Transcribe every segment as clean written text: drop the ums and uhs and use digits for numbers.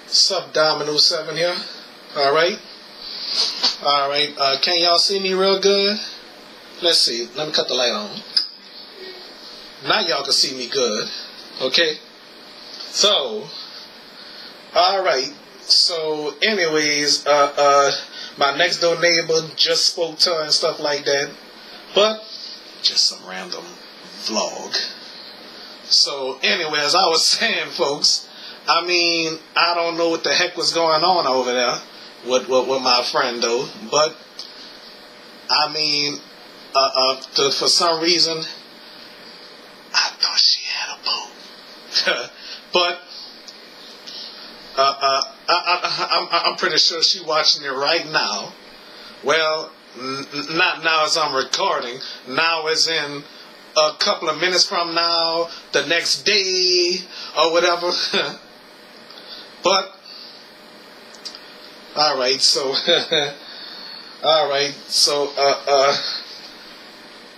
Sup, Dominoes 7 here. Alright. Can y'all see me real good? Let's see. Let me cut the light on. Now y'all can see me good. Okay? So, alright. So, anyways, my next door neighbor just spoke to her and stuff like that. But, just some random vlog. So, anyway, as I was saying, folks, I mean, I don't know what the heck was going on over there with my friend, though. But, I mean, for some reason, I thought she had a boat. But, I'm pretty sure she's watching it right now. Well, not now as I'm recording. Now as in a couple of minutes from now, the next day, or whatever. But, alright, so,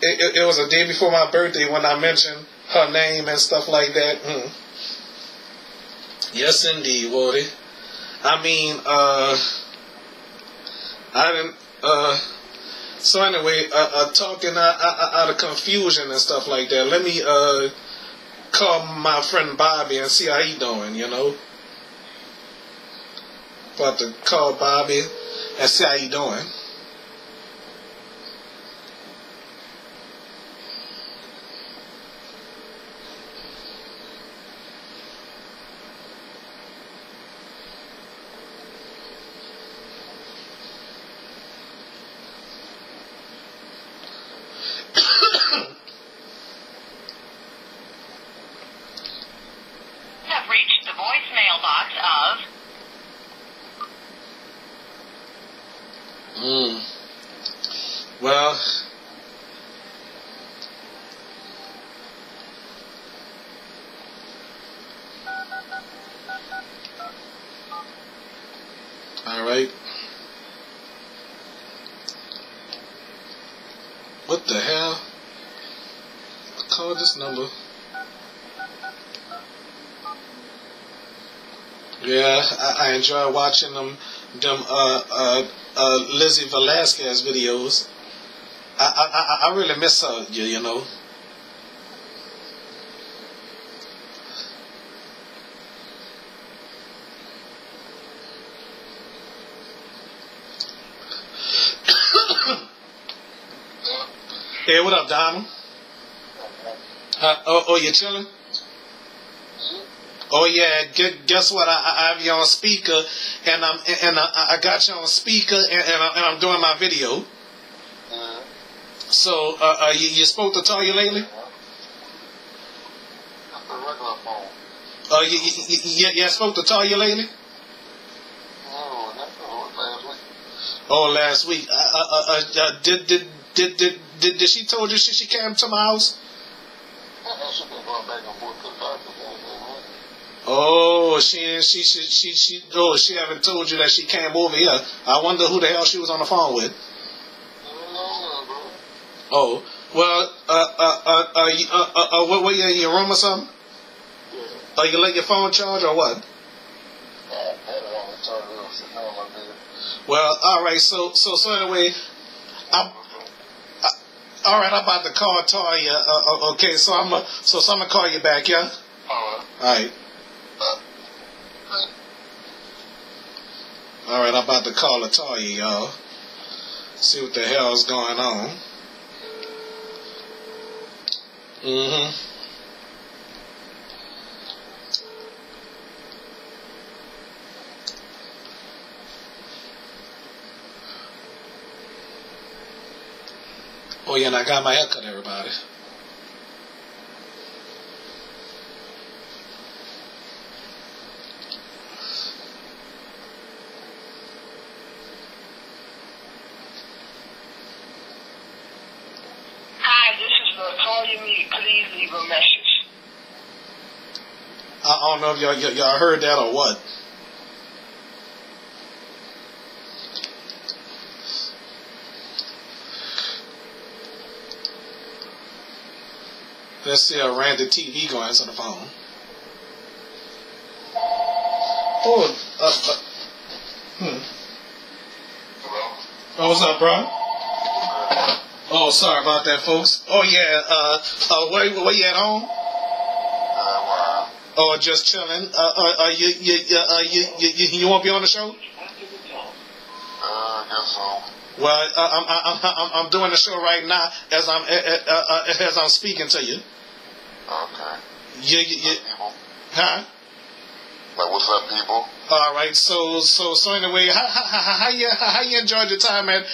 it was a day before my birthday when I mentioned her name and stuff like that. Yes, indeed, Woody. I mean, I didn't, so anyway, talking out of confusion and stuff like that, let me, call my friend Bobby and see how he doing, you know. About to call Bobby and see how he doing. Have reached the voicemail box of Well, alright. What the hell? Call this number. Yeah, I enjoy watching them Lizzie Velasquez videos. I really miss her, you know. Hey, what up, Donald? You chilling? Oh yeah, guess what? I have you on speaker, and I got you on speaker, and I'm doing my video. So, you spoke to Toya lately? You spoke to Toya lately? Oh, last week. Did she told you she came to my house? Oh, she haven't told you that she came over here. I wonder who the hell she was on the phone with. Oh, well, what you in your room or something? You let your phone charge or what? Well, all right. So anyway, all right. I'm about to call Toya. Okay, so I'm gonna call you back, yeah. All right. All right, I'm about to call Toya, y'all. See what the hell's going on. Oh yeah, and I got my hair cut, everybody. calling me, please leave a message. I don't know if y'all heard that or what. Let's see a random TV going to the phone. Oh, What's up, bro? Oh, sorry about that, folks. Oh yeah. Where you at home? Wow. Oh, just chilling. You won't be on the show? I guess so. Well, I'm doing the show right now as I'm speaking to you. Okay. You huh? Like, what's up, people? All right. So anyway, how you enjoyed your time at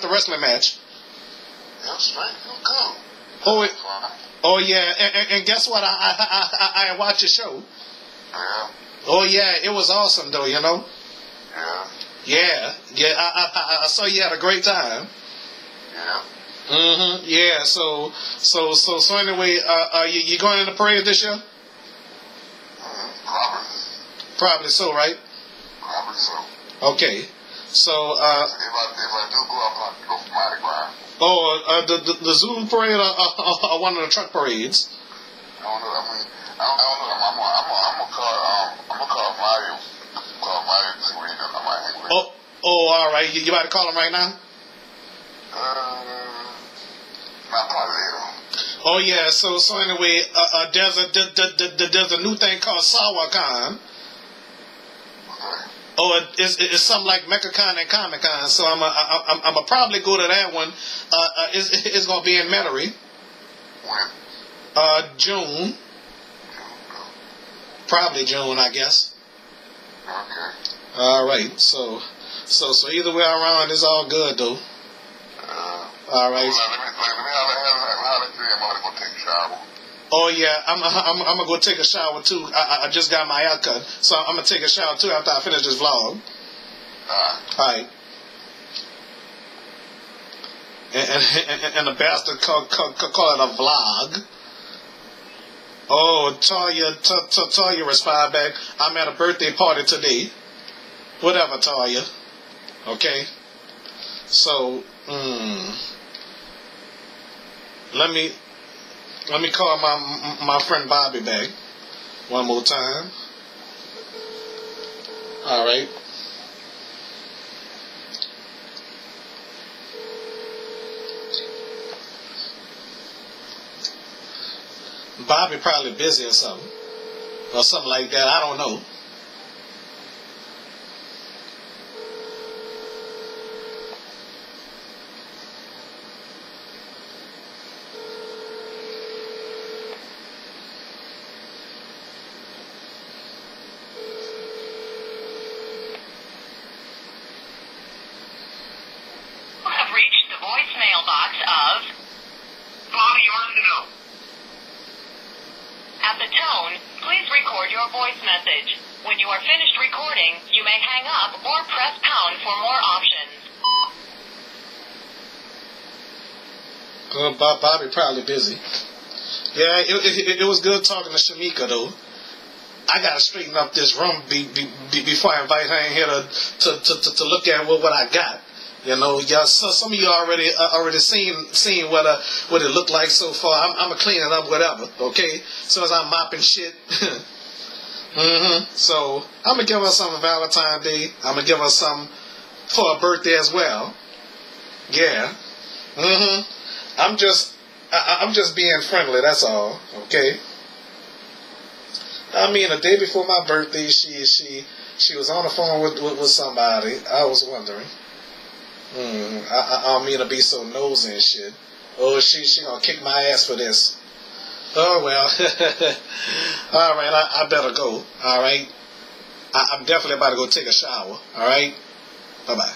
the wrestling match? Yeah, straight. It was good. Oh yeah. And guess what? I watched your show. Yeah. Oh yeah, it was awesome though. You know. Yeah. Yeah. I saw you had a great time. Yeah. Yeah. So anyway, you going in the parade this year? Probably. Probably so, right? Probably so. Okay. So If I do go, I'll probably go for Mardi Gras. the Zulu parade or one of the truck parades? I don't know. I mean, I don't know. I'm gonna call Mario. Call Mario to see what he does. I might hang with him. Oh, all right. You about to call him right now? Not probably later. Oh yeah. So anyway, there's a new thing called SawaCon. Okay. Oh, it's something like MechaCon and Comic Con. So I'm probably go to that one. It's gonna be in Metairie. When? June. Probably June, I guess. Okay. All right. So either way around, it's all good though. All right. Let me I'm gonna go take a shower. Oh yeah, I'm gonna go take a shower too. I just got my hair cut, so I'm gonna take a shower too after I finish this vlog. All right. And the bastard call it a vlog. Oh, Talia responded back. I'm at a birthday party today. Whatever, Talia. Okay. So, let me call my friend Bobby back one more time. All right. Bobby probably busy or something like that. I don't know. Reached the voicemail box of Bobby Arsenault. At the tone, please record your voice message. When you are finished recording, you may hang up or press pound for more options. Bobby probably busy. Yeah, it was good talking to Shamika though. I gotta straighten up this room before I invite her in here to look at what I got. You know, y'all. So some of you already seen what it looked like so far. I'm gonna clean it up, whatever. Okay. So as I'm mopping shit. So I'm gonna give her some for Valentine's Day. I'm gonna give her some for her birthday as well. Yeah. I'm just being friendly. That's all. Okay. I mean, the day before my birthday, she was on the phone with somebody. I was wondering. I don't mean to be so nosy and shit. Oh, she gonna kick my ass for this. Oh well. All right, I better go. All right. I'm definitely about to go take a shower. All right. Bye bye.